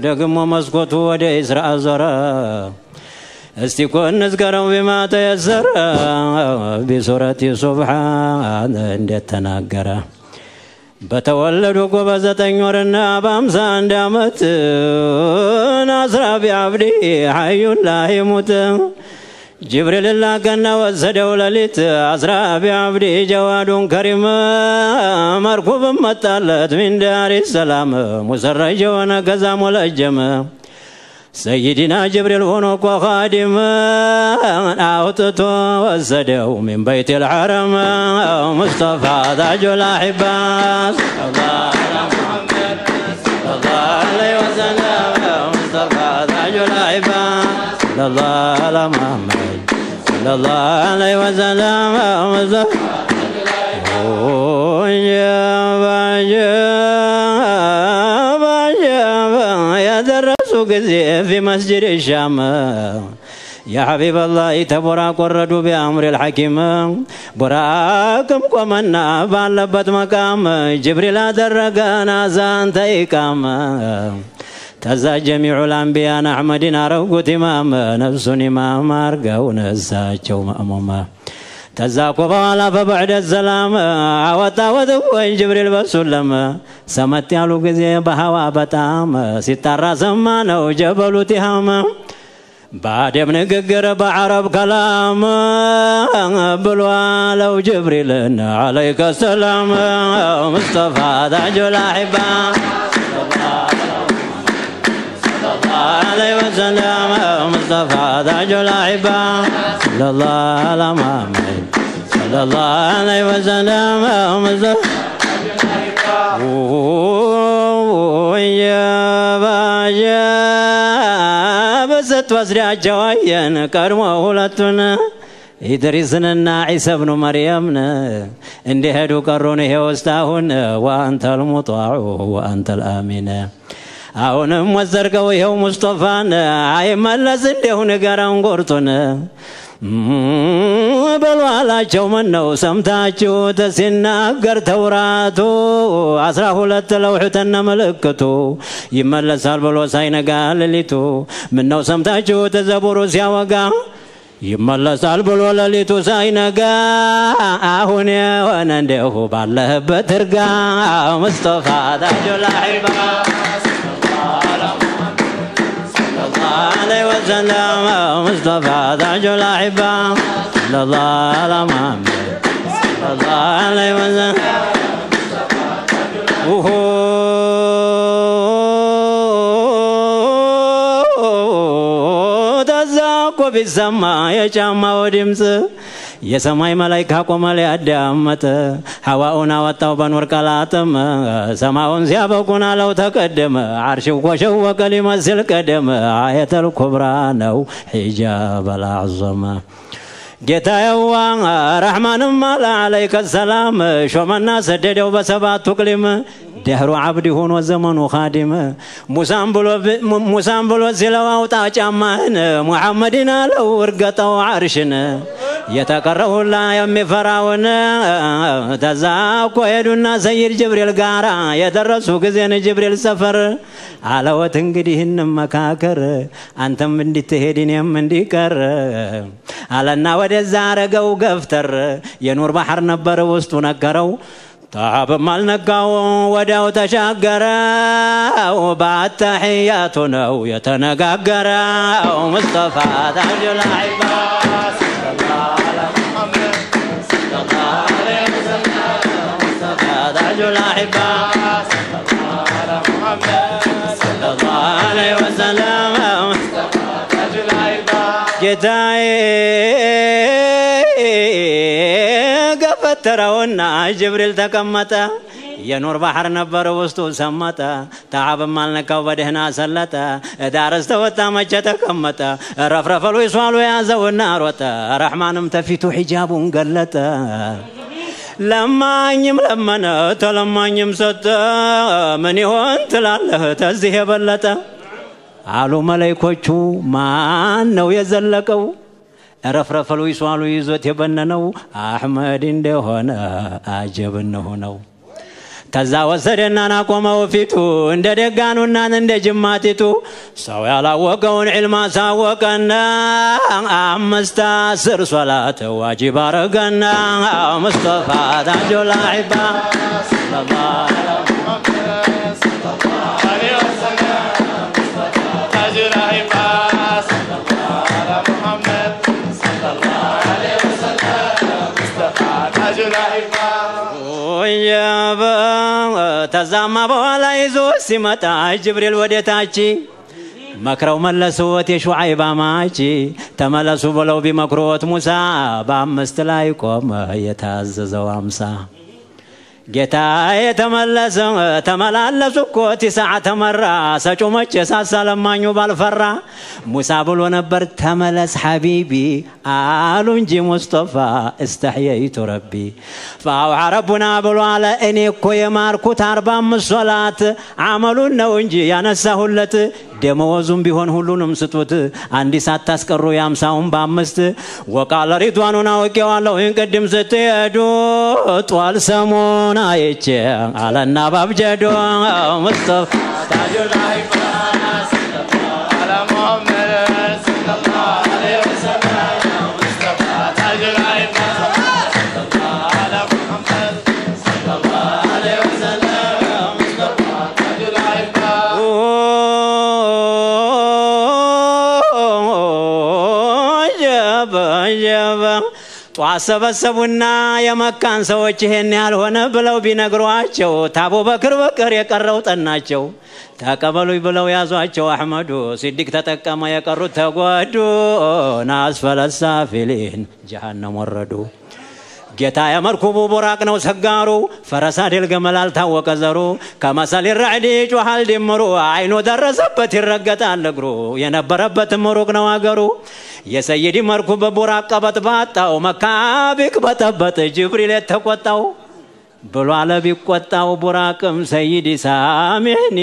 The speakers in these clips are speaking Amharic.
ደግሞ መስኮቱ ወደ እስራኤል ዞረ እስቲ ኮንዝገረው بما تيسر بسورة سبحان እንደተናገረ በተወለዱ ጎበዘጠኝ ወርና በአምሳ አንድ ዓመት ናስራቢ አብዲ ሐዩን ላ ይሙት جبريل الله كان وسدوا لليت أسرى بعبده جواد كريم مركوب متالت من دار السلام مسرج ونكزا ملجم سيدنا جبريل ونوك وخادم أوتتو وسدوا من بيت الحرم مصطفى تاج الأحباس الله على محمد صلى الله عليه وسلم مصطفى تاج الأحباس صلى الله على محمد صلى الله عليه وسلم يا درسوا في مسجد الشام يا حبيب الله تبارك وردوا بأمر الحكيم براكم قمنا بالبت مقام جبريل درجنا زانت إقام تزا جميع الأنبياء أحمدنا روقت إمام نفسون إمام أرقون الساجو مأموما تزا قبالا فبعد السلام عوتا وذوين جبريل بسلم سمت يالو قزي بهوا بتام ستار سمانو جبلو تهام بعد ابن ققر بعرب كلام بلوا لو جبريل عليك السلام مصطفى تاج الأحباء عليه وسلم مصطفى تاج الأحباء صلى الله على محمد صلى الله عليه وسلم مصطفى يا بست وزرع جوايا كرمه ولتنا إدريسنا عيسى بن مريم اندي هدو كرونه وستاهن وأنت المطاع وأنت الآمين አሁንም ወዘርገው ይሄው ሙስጠፋን አይመለስ እንደው ንገረን ቆርጦን በሏላቸው ምን ነው ሰምታችሁ ተሲናገር ተውራቱ 12 ለውህተና መልእክቱ ይመለሳል ብሎ ሳይነጋ ለሊቱ ምን ነው ሰምታችሁ ተዘቡሩ ሲያወጋ ይመለሳል ብሎ ለሊቱ ሳይነጋ አሁን የሆነ እንደው ባለህበት እርጋ ሙስጠፋ ታጁል አህባ عليه وسلم مصطفى تاج الأحباء صلى الله على محمد صلى الله عليه وسلم تزاقوا بالسماء يجمع ودمس የሰማይ መላእክት ቆመለ ያዳመጠ ሐዋኡና ወጣው በኑር ቀላተም ሰማውን ሲያበቁና ለው ተቀደመ አርሽው ወሸወቀ ሊመስል ቀደመ አየተል ኩብራ ነው ሒጃብ አልአዕዘማ ጌታዬዋ ረህማንም አለይከ ሰላም ሾመና ሰደደው በሰባት ቅሊም ደህሩ ዓብድ ሆኖ ዘመኑ ኻዲም ሙሳን ብሎ ሲለው አውጣ ጫማህን ሙሐመድን አለው እርገጠው ዓርሽን የተቀረውላ የሚፈራውን ተዛቆ ሄዱና ሰይድ ጅብሪል ጋራ የደረሱ ጊዜን ጅብሪል ሰፈር አለወት እንግዲህ እንመካከር አንተም እንድትሄድ እኔም እንዲቀር አለና ወደዛ አረገው ገፍተር የኑር ባህር ነበር ውስጡ ነገረው تعب مالنقاو وداو تشاقراو بعتحياتنا ويتنقاقراو مصطفى تاج الأحباء صلى الله على محمد صلى الله عليه وسلم مصطفى تاج الأحباء صلى الله على محمد صلى الله عليه وسلم مصطفى تاج الأحباء جداي ترونا جبريل تكمتا ينور بحر نبر وسطو سمتا تعب مالنكاو بدهنا سلتا دارست وتا مچ تكمتا رفرفلو يسوالو يا زونا روتا رحمانم تفيتو حجاب قلتا لما تلمانيم ستا من يهون تلاله تزيه بلتا علو ملائكوچو ማን ነው የዘለቀው رفرفلو يسوالو يزوت يبننو أحمد إنده هنا عجب إنه هنا ተዛወሰደና ናቆመው ፊቱ እንደ ደጋኑና እንደ ጅማቲቱ ሰው ያላወቀውን ዒልም አሳወቀና አምስት አስር ሶላት ዋጅብ አረገና ሙስጠፋ ታጁል አሕባ ሰለላሁ ዐለይሂ ወሰለም ሙስጠፋ ታጁል አሕባ ተዛማ በኋላ ይዞ ሲመጣ ጅብሪል ወደታች መክረው መለሱት የሹዓይብ አማች ተመለሱ ብለው ቢመክሩት ሙሳ በአምስት ላይ ቆመ የታዘዘው 50 ጌታ የተመለሰ ተመላለሱ እኮ ትስዓ ተመራ ሰጪው መቼ ሳሳለማኙ ባልፈራ ሙሳ ብሎ ነበር ተመለስ ሐቢቢ አሉ እንጂ ሙስጠፋ استحييت ربي فاوعى ربنا ብሎ አለ እኔ እኮ የማርኩት 45 ሶላት አመሉን ነው እንጂ ያነሳሁለት ደመወዙም ቢሆን ሁሉንም ስጡት አንዲ ሳታስቀሩ ያምሳውን በአምስት ወቃለ ሪድዋኑና ወቄዋለሁ እንቀድም ስትሄዱ ጧል ሰሞን አይቼ አለና ባብጀዶ ሙስጠፋ ታጁል አሕባ አላ ሙሐመድ ሰለላሁ ዐለይሂ ወሰለም ሙስጠፋ ታጁል አሕባ አላ ሙሐመድ ሰለላሁ ዐለይሂ ወሰለም ሙስጠፋ ታጁል አሕባ ጧሰበሰቡና የመካን ሰዎች ይሄን ያልሆነ ብለው ቢነግሯቸው ታቦበክር በቀር የቀረው ጠናቸው ተቀበሉኝ ብለው ያዟቸው አህመዱ ሲዲቅ ተጠቀመ የቀሩት ተጓዱ ናስፈለሳፊሊን ጀሃነም ወረዱ ጌታ የመርኩቡ ቡራቅ ነው ሰጋሩ ፈረሳ ድል ገመላል ታወቀ ዘሩ ከመሰል ረዕድ ጮሃል ድምሩ አይኑ ደረሰበት ይረገጣል እግሩ የነበረበት ምሩቅ ነው አገሩ የሰይዲ መርኩብ ቡራቅ ቀበጥባጣው መካቢክ በጠበጥ ጅብሪል ተቆጣው ብሎ አለ ቢቆጣው ቡራቅም ሰይዲ ሳሚኒ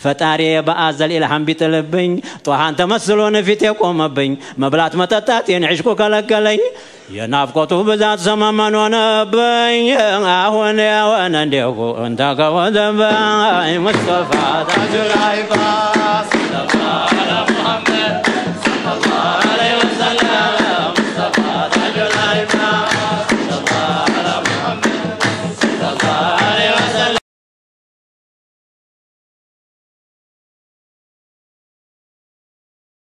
ፈጣሪ በአዘል ኢልሃም ቢጥልብኝ ጧሃን ተመስሎን ፊት የቆመብኝ መብላት መጠጣት የንዕሽኩ ከለከለኝ የናፍቆቱ ብዛት ሰማመን ሆነብኝ አሁን ያወነ እንደው እንተከወዘበኝ ሙስጠፋ ታጁል አሕባ ሰለላሁ ዐላ ሙሐመድ ሰለላሁ